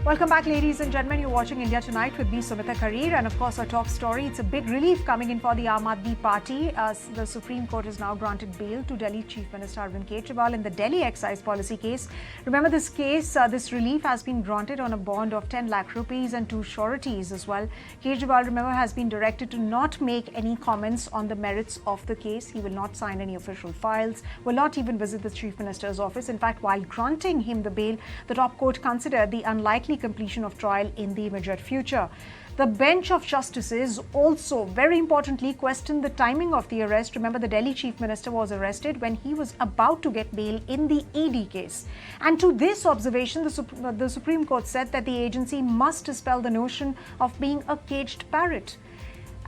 Welcome back, ladies and gentlemen. You're watching India Tonight with me, Sumita Karir. And of course, our top story, it's a big relief coming in for the Aam Aadmi Party. The Supreme Court has now granted bail to Delhi Chief Minister Arvind Kejriwal in the Delhi excise policy case. Remember this case, this relief has been granted on a bond of 10 lakh rupees and 2 sureties as well. Kejriwal, remember, has been directed to not make any comments on the merits of the case. He will not sign any official files, will not even visit the Chief Minister's office. In fact, while granting him the bail, the top court considered the unlikely completion of trial in the immediate future. The bench of justices also, very importantly, questioned the timing of the arrest. Remember, the Delhi Chief Minister was arrested when he was about to get bail in the ED case. And to this observation, the Supreme Court said that the agency must dispel the notion of being a caged parrot.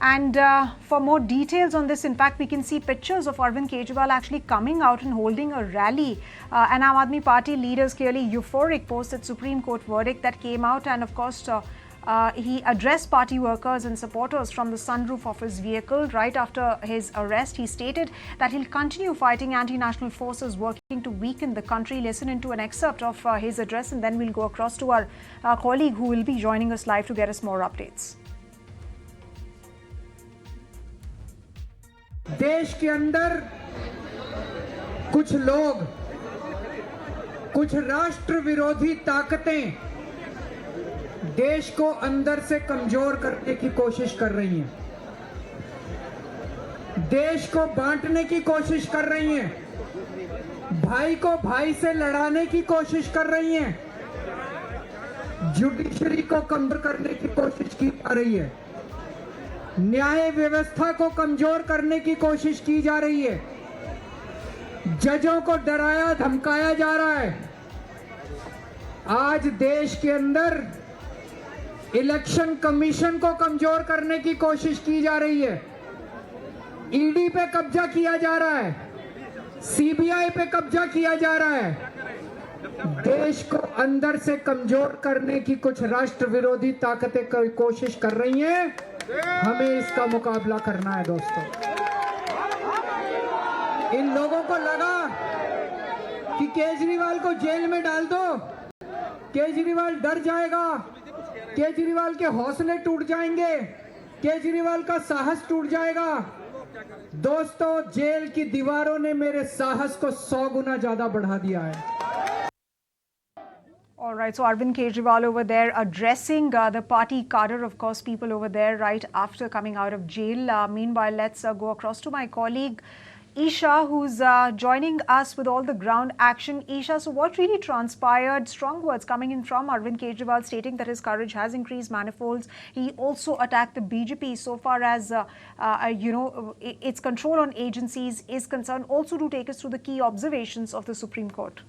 And for more details on this, in fact, we can see pictures of Arvind Kejriwal actually coming out and holding a rally. And Aam Aadmi Party leaders clearly euphoric post that Supreme Court verdict that came out. And of course, he addressed party workers and supporters from the sunroof of his vehicle right after his arrest. He stated that he'll continue fighting anti-national forces working to weaken the country. Listen into an excerpt of his address, and then we'll go across to our colleague who will be joining us live to get us more updates. देश के अंदर कुछ लोग, कुछ राष्ट्र विरोधी ताकतें देश को अंदर से कमजोर करने की कोशिश कर रही हैं, देश को बांटने की कोशिश कर रही हैं, भाई को भाई से लड़ाने की कोशिश कर रही हैं, जुडिशरी को कमजोर करने की कोशिश की जा रही है, न्याय व्यवस्था को कमजोर करने की कोशिश की जा रही है, जजों को डराया धमकाया जा रहा है। आज देश के अंदर इलेक्शन कमीशन को कमजोर करने की कोशिश की जा रही है, ईडी पे कब्जा किया जा रहा है, सीबीआई पे कब्जा किया जा रहा है। देश को अंदर से कमजोर करने की कुछ राष्ट्र विरोधी ताकतें कोशिश कर रही हैं। हमें इसका मुकाबला करना है दोस्तों। इन लोगों को लगा कि केजरीवाल को जेल में डाल दो, केजरीवाल डर जाएगा, केजरीवाल के हौसले टूट जाएंगे, केजरीवाल का साहस टूट जाएगा। दोस्तों, जेल की दीवारों ने मेरे साहस को 100 गुना ज्यादा बढ़ा दिया है। All right, so Arvind Kejriwal over there addressing the party cadre, of course, people over there right after coming out of jail. Meanwhile, let's go across to my colleague Isha, who's joining us with all the ground action. Isha, so what really transpired? Strong words coming in from Arvind Kejriwal stating that his courage has increased manifolds. He also attacked the BJP so far as, its control on agencies is concerned. Also to take us through the key observations of the Supreme Court.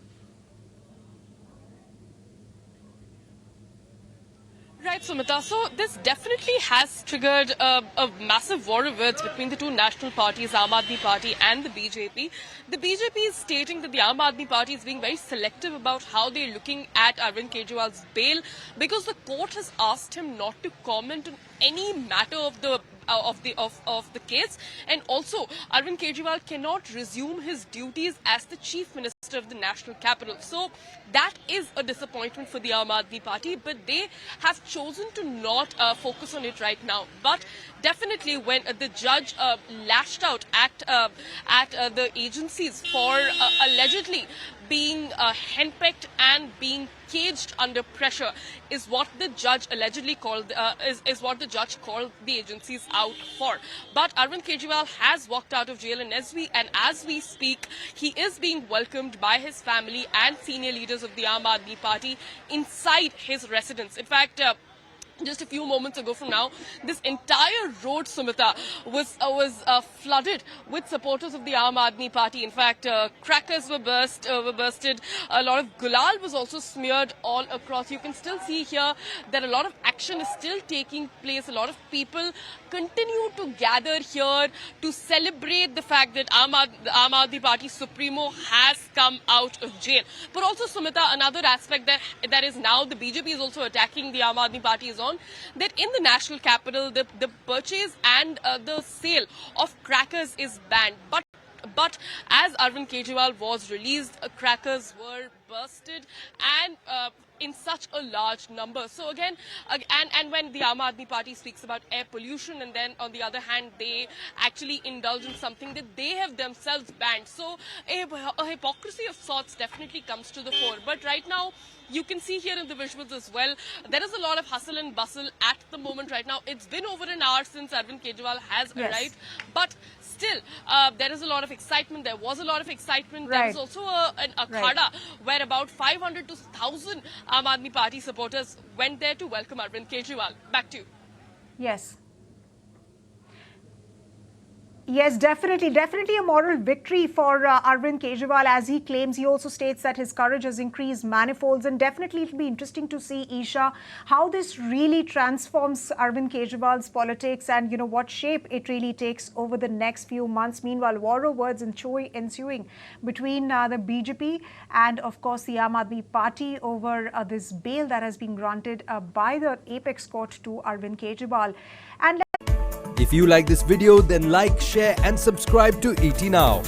Right, Sumita. So this definitely has triggered a massive war of words between the two national parties, Aam Aadmi Party and the BJP. The BJP is stating that the Aam Aadmi Party is being very selective about how they're looking at Arvind Kejriwal's bail because the court has asked him not to comment on any matter of the case, and also Arvind Kejriwal cannot resume his duties as the Chief Minister of the national capital. So that is a disappointment for the Aam Aadmi Party, but they have chosen to not focus on it right now. But definitely when the judge lashed out at the agencies for allegedly being henpecked and being caged under pressure is what the judge allegedly called is what the judge called the agencies out for. But Arvind Kejriwal has walked out of jail, and as we speak, he is being welcomed by his family and senior leaders of the Aam Aadmi Party inside his residence. In fact, just a few moments ago from now, this entire road, Sumita, was flooded with supporters of the Aam Aadmi Party. In fact, crackers were bursted. A lot of gulal was also smeared all across. You can still see here that a lot of action is still taking place. A lot of people continue to gather here to celebrate the fact that Aam Aadmi Party Supremo has come out of jail. But also, Sumita, another aspect that is now the BJP is also attacking the Aam Aadmi Party is on that in the national capital, the purchase and the sale of crackers is banned. But as Arvind Kejriwal was released, crackers were bursted and in such a large number. So again, and when the Aam Aadmi Party speaks about air pollution, and then on the other hand, they actually indulge in something that they have themselves banned. So a hypocrisy of sorts definitely comes to the fore. But right now, you can see here in the visuals as well, there is a lot of hustle and bustle at the moment right now. It's been over an hour since Arvind Kejriwal has arrived, but still, there is a lot of excitement. There was a lot of excitement. There was also an akhada where about 500 to 1,000 Aam Aadmi Party supporters went there to welcome Arvind Kejriwal. Back to you. Yes. Yes, definitely a moral victory for Arvind Kejriwal, as he claims. He also states that his courage has increased manifolds, and definitely it will be interesting to see, Isha, how this really transforms Arvind Kejriwal's politics and, you know, what shape it really takes over the next few months. Meanwhile, war of words ensuing between the BJP and, of course, the Aam Aadmi Party over this bail that has been granted by the Apex Court to Arvind Kejriwal. And if you like this video, then like, share and subscribe to ET Now.